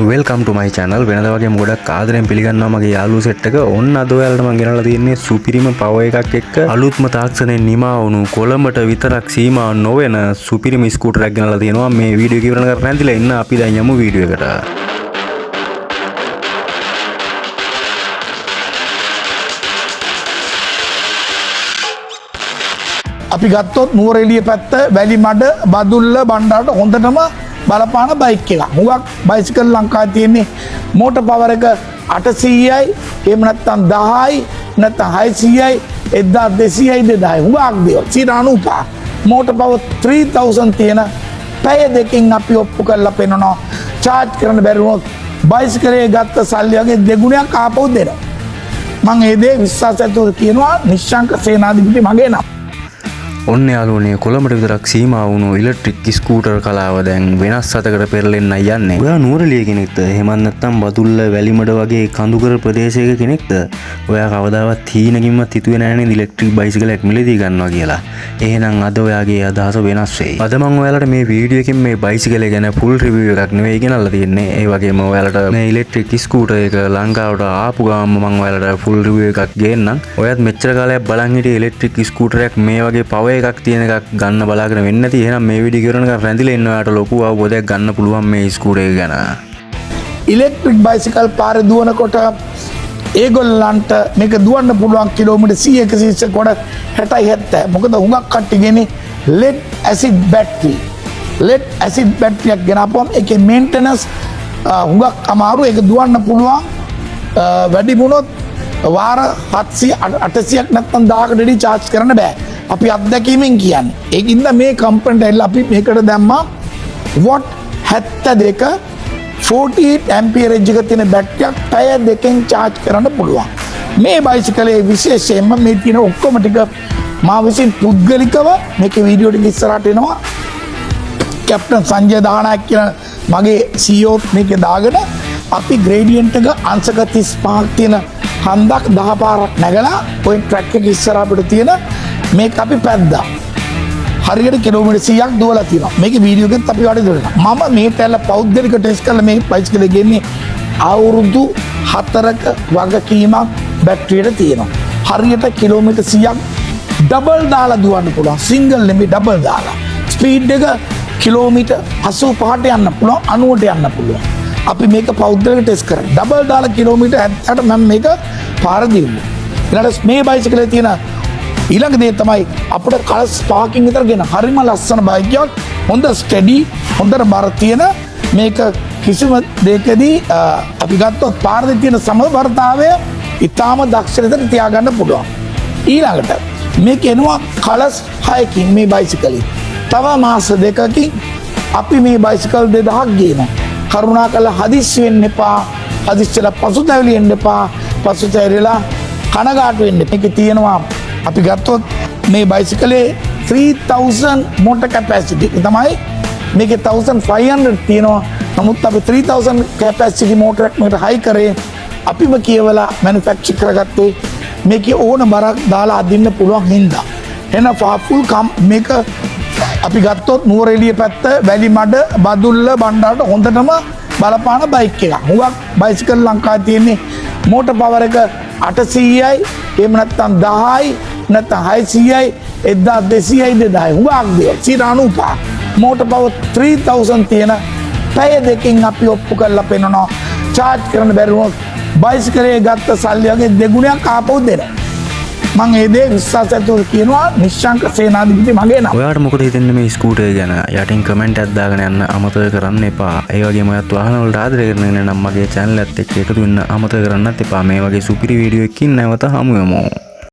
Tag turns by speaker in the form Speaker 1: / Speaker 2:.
Speaker 1: Welcome ටු මයි channel. වෙනදා වගේම ගොඩක් ආදරෙන් පිළිගන්නවා මගේ යාළුවෝ සෙට් එක. ඔන්න අද ඔයාලට මම ගෙනල්ලා තියෙන්නේ සුපිරිම පවර් එකක් එක්ක අලුත්ම තාක්ෂණයෙන් නිමා වුණු කොළඹට විතරක් සීමා නොවන සුපිරිම ස්කූටරයක් ගෙනල්ලා තියෙනවා. මේ වීඩියෝ එක ඉවරන කරලා නැන්දිලා ඉන්න අපි දැන් යමු වීඩියෝ එකට.
Speaker 2: අපි ගත්තොත් නුවරඑළිය පැත්ත වැලිමඩ බදුල්ල බණ්ඩාරට හොඳටම බලපාන බයික් එකක්. හුඟක් බයිසිකල් ලංකාවේ තියෙන්නේ මෝටර් පවර් එක 800යි එහෙම නැත්නම් 10යි නැත්නම් 600යි 1200යි 2000යි හුඟක් දේවල් 95 මෝටර් පවර් 3000 තියෙන පැය දෙකකින් අපි ඔප්පු කරලා පෙන්නනවා charge කරන්න බැරි වුණොත් බයිසිකලේ ගත්ත සල්ලි වගේ දෙගුණයක් ආපහු දෙනවා. මම ඒ දේ විශ්වාසයෙන් කියනවා නිශ්ශංක සේනාධිපති මගේ නම.
Speaker 1: ඔන්න යාළුවනේ කොළඹට විතරක් සීමා වුණු ඉලෙක්ට්‍රික් ස්කූටර් කලාව දැන් වෙනස් අතකට පෙරලෙන්න යන්නේ. ඔයා නුවරඑළිය කෙනෙක්ද? එහෙමත් නැත්නම් බදුල්ල වැලිමඩ වගේ කඳුකර ප්‍රදේශයක කෙනෙක්ද? ඔයා කවදාවත් හීනකින්වත් හිතුවේ නැහැනේ ඉලෙක්ට්‍රික් බයිසිකලයක් මිලදී ගන්නවා කියලා. එහෙනම් අද ඔයාගේ අදහස වෙනස් වෙයි. අද මම ඔයාලට මේ වීඩියෝ එකෙන් මේ බයිසිකලය ගැන ෆුල් රිවිව් එකක් නෙවෙයි ගෙනල්ලා තියෙන්නේ. ඒ වගේම ඔයාලට මේ ඉලෙක්ට්‍රික් ස්කූටර් එක ලංකාවට ආපු ගමන් මම ඔයාලට ෆුල් රිවිව් එකක් ගේන්නම්. ඔයත් මෙච්චර කාලයක් බලන් හිටියේ ඉලෙක්ට්‍රික් ස්කූටරයක් මේ වගේ පවර් එකක් තියෙන එකක් ගන්න බලාගෙන වෙන්නේ නැති. එහෙනම් මේ වීඩියෝ කරන එක රැඳිලා ඉන්න ඔයාලට ලොකු අවබෝධයක් ගන්න පුළුවන් මේ ස්කූටර් එක ගැන.
Speaker 2: ඉලෙක්ට්‍රික් බයිසිකල් පාරේ දුවනකොට ඒගොල්ලන්ට මේක දුවන්න පුළුවන් කිලෝමීටර් 100 120 කොට 60 70. මොකද හුඟක් කට්ටියනේ lead acid battery. lead acid battery එකක් ගෙනාපුවම ඒකේ මේන්ටනන්ස් හුඟක් අමාරු. ඒක දුවන්න පුළුවන් වැඩි වුණොත් වාර 700 800ක් නැත්නම් 1000කට වැඩි charge කරන්න බෑ. අපි අත්දැකීමෙන් කියන්නේ. ඒකින්ද මේ කම්පැනිට ඇවිල්ලා අපි මේකට දැම්මා watt 72 48 ampere එක තියෙන බැටරියක් පැය දෙකෙන් charge කරන්න පුළුවන්. මේ බයිසිකලේ විශේෂයෙන්ම මේ තියෙන ඔක්කොම ටික මා විසින් පුද්ගලිකව මේකේ වීඩියෝ ටික ඉස්සරහට එනවා. කැප්ටන් සංජය දානායක කියන මගේ CEO මේකේ දාගෙන අපි ග්‍රේඩියන්ට් එක අංශක 35ක් තියෙන හන්දක් 10 පාරක් නැගලා ඔය ට්‍රැක් එක ඉස්සරහ අපිට තියෙන මේක අපි පැද්දා. හරියට කිලෝමීටර් 100ක් දුවලා තියෙනවා. මේකේ වීඩියෝ එකත් අපි වඩේ දුවනවා. මම මේ තැල්ල පෞද්ගලික ටෙස්ට් කරලා මේ බයිසිකලේ ගෙන්නේ අවුරුදු 4ක වගකීමක් බැටරියට තියෙනවා. හරියට කිලෝමීටර් 100ක් ඩබල් දාලා දුවන්න පුළුවන්. සිංගල් නෙමෙයි ඩබල් දාලා. ස්පීඩ් එක කිලෝමීටර් 85ට යන්න පුළුවන් 90ට යන්න පුළුවන්. අපි මේක පෞද්ගලික ටෙස්ට් කරා. ඩබල් දාලා කිලෝමීටර් 70ට මම මේක පාර දිව්වා. ඊළඟට මේ බයිසිකලේ තියෙන ඊළඟ දේ තමයි අපිට කලස් පාකින් විතර ගෙන හරිම ලස්සන බයික් එකක්. හොඳ ස්ටඩි හොඳට බර තියෙන මේක කිසිම දෙයකදී අපි ගත්තොත් පාරේ තියෙන සමබරතාවය ඉතාම දක්ෂ විදිහට තියාගන්න පුළුවන්. ඊළඟට මේක එනවා කලස් 6කින් මේ බයිසිකලේ. තව මාස දෙකකින් අපි මේ බයිසිකල් 2000ක් ගේනවා. කරුණාකරලා හදිස්සි වෙන්න එපා. හදිස්සියලා පසුතැවිලි වෙන්න එපා. පසුතැවිලිලා කනගාටු වෙන්න. මේකේ තියෙනවා අපි ගත්තොත් මේ බයිසිකලේ 3000 motor capacity තමයි. මේකේ 1500 තියෙනවා. නමුත් අපි 3000 capacity motor එකක් මේකට හයි කරේ අපිම කියවලා manufacture කරගත්තේ මේකේ ඕන බරක් දාලා අදින්න පුළුවන් හින්දා. එන ෆුල් මේක අපි ගත්තොත් නුවරඑළිය පැත්ත වැලිමඩ බදුල්ල බණ්ඩාරට හොඳටම බලපාන බයික් එකක්. හුඟක් බයිසිකල් ලංකාවේ තියෙන්නේ මෝටර් පවර් එක 800යි එහෙම නැත්නම් 10යි නැත්නම් 600යි 1200යි 2000යි හුඟක් දේවල් 95 මෝටර් පවර් 3000 තියෙන පැය දෙකකින් අපි ඔප්පු කරලා පෙන්නනවා charge කරන්න බැරි වුණොත් බයිසිකලේ ගත්ත සල්ලි වගේ දෙගුණයක් ආපහු දෙනවා. මම ඒ දේ විශ්වාසයෙන් කියනවා නිශ්ශංක සේනාධිපති මගේ නම.
Speaker 1: ඔයාට මොකද හිතෙන්නේ මේ ස්කූටර් ගැන? යටින් කමෙන්ට් එකක් දාගෙන යන්න අමතක කරන්න එපා. ඒ වගේම ඔයත් වාහන වලට ආදරය කරන නම් මගේ channel එකත් එක්ක එකතු වෙන්න අමතක කරන්නත් එපා. මේ වගේ සුපිරි වීඩියෝ එකකින් නැවත හමු වෙමු.